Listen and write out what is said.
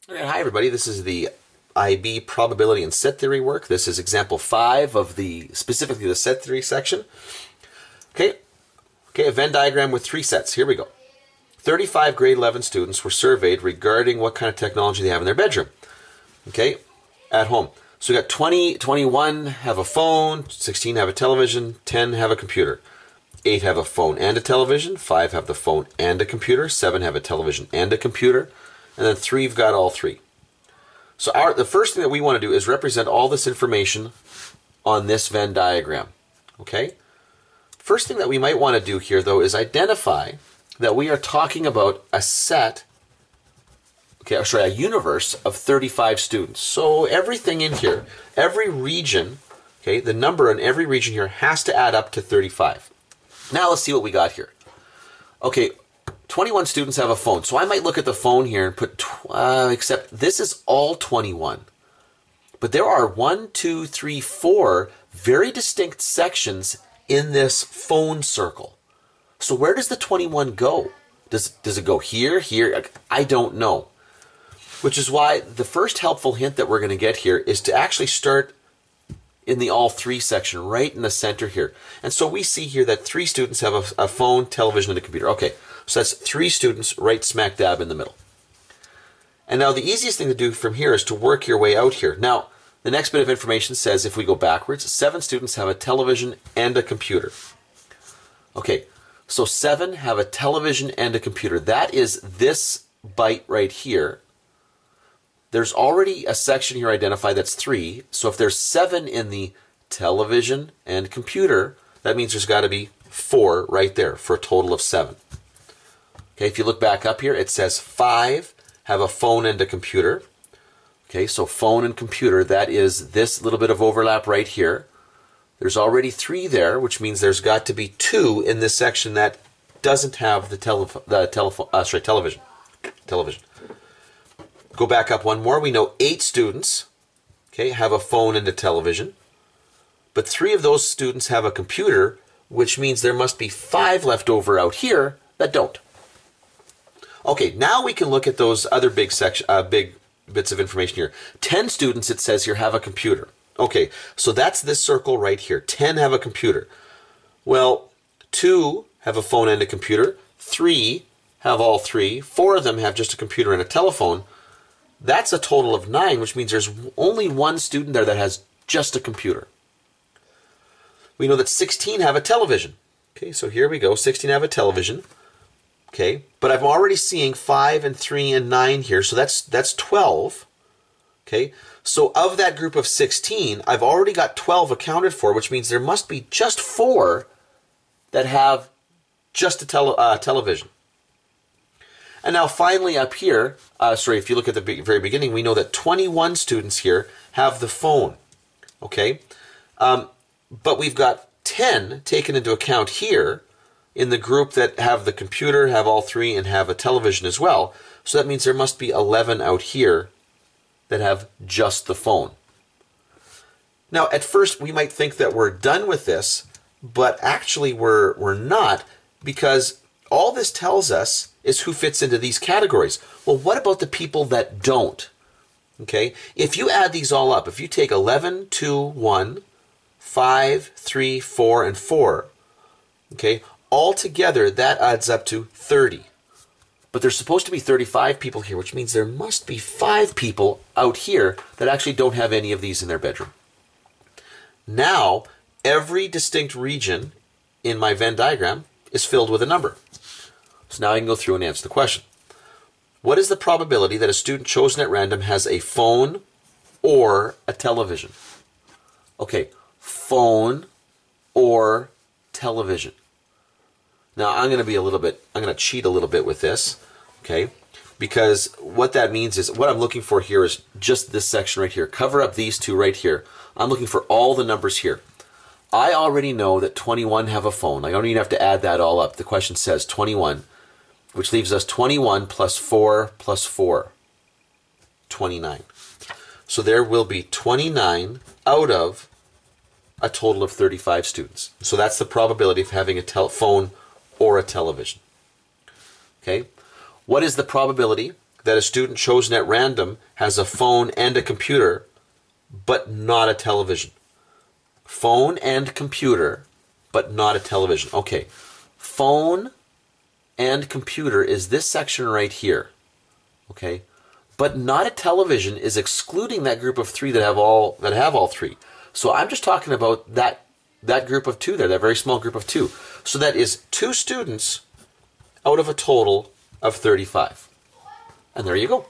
All right, hi everybody. This is the IB probability and set theory work. This is example 5 of specifically the set theory section. Okay, a Venn diagram with 3 sets. Here we go. 35 grade 11 students were surveyed regarding what kind of technology they have in their bedroom. Okay, at home. So we got 21 have a phone, 16 have a television, 10 have a computer. 8 have a phone and a television, 5 have the phone and a computer, 7 have a television and a computer, and then 3 have got all 3. So the first thing that we want to do is represent all this information on this Venn diagram. Okay? First thing that we might want to do here, though, is identify that we are talking about a universe of 35 students. So everything in here, every region, okay, the number in every region here has to add up to 35. Now let's see what we got here. Okay, 21 students have a phone. So I might look at the phone here and put, except this is all 21. But there are 1, 2, 3, 4 very distinct sections in this phone circle. So where does the 21 go? Does it go here, here? I don't know. Which is why the first helpful hint that we're going to get here is to actually start in the all 3 section, right in the center here. And so we see here that 3 students have a phone, television, and a computer. Okay, so that's 3 students right smack dab in the middle. And now the easiest thing to do from here is to work your way out here. Now, the next bit of information says if we go backwards, 7 students have a television and a computer. Okay, so 7 have a television and a computer. That is this byte right here. There's already a section here identified that's 3. So if there's 7 in the television and computer, that means there's got to be 4 right there for a total of 7. Okay, if you look back up here, it says 5 have a phone and a computer. Okay, so phone and computer, that is this little bit of overlap right here. There's already 3 there, which means there's got to be 2 in this section that doesn't have the television. Go back up one more. We know 8 students, okay, have a phone and a television. But 3 of those students have a computer, which means there must be 5 left over out here that don't. Okay, now we can look at those other big bits of information here. 10 students, it says here, have a computer. Okay, so that's this circle right here. 10 have a computer. Well, 2 have a phone and a computer. 3 have all 3. 4 of them have just a computer and a telephone. That's a total of 9, which means there's only 1 student there that has just a computer. We know that 16 have a television. Okay, so here we go. 16 have a television. Okay, but I'm already seeing 5 and 3 and 9 here, so that's 12. Okay, so of that group of 16, I've already got 12 accounted for, which means there must be just 4 that have just a television. And now finally up here, if you look at the very beginning, we know that 21 students here have the phone. Okay, but we've got 10 taken into account here in the group that have the computer, have all 3, and have a television as well. So that means there must be 11 out here that have just the phone. Now, at first, we might think that we're done with this, but actually we're not, because all this tells us is who fits into these categories. Well, what about the people that don't? Okay, if you add these all up, if you take 11, 2, 1, 5, 3, 4, and 4, okay, altogether that adds up to 30. But there's supposed to be 35 people here, which means there must be 5 people out here that actually don't have any of these in their bedroom. Now, every distinct region in my Venn diagram is filled with a number. So now I can go through and answer the question. What is the probability that a student chosen at random has a phone or a television? Okay, phone or television. Now I'm going to cheat a little bit with this, okay? Because what that means is, what I'm looking for here is just this section right here. Cover up these 2 right here. I'm looking for all the numbers here. I already know that 21 have a phone. I don't even have to add that all up. The question says 21, which leaves us 21 plus 4 plus 4, 29. So there will be 29 out of a total of 35 students. So that's the probability of having a phone or a television. Okay, what is the probability that a student chosen at random has a phone and a computer, but not a television. Phone and computer, but not a television. Okay, phone and computer is this section right here. Okay, but not a television is excluding that group of three that have all three. So I'm just talking about that group of two there, that very small group of two. So that is 2 students out of a total of 35. And there you go.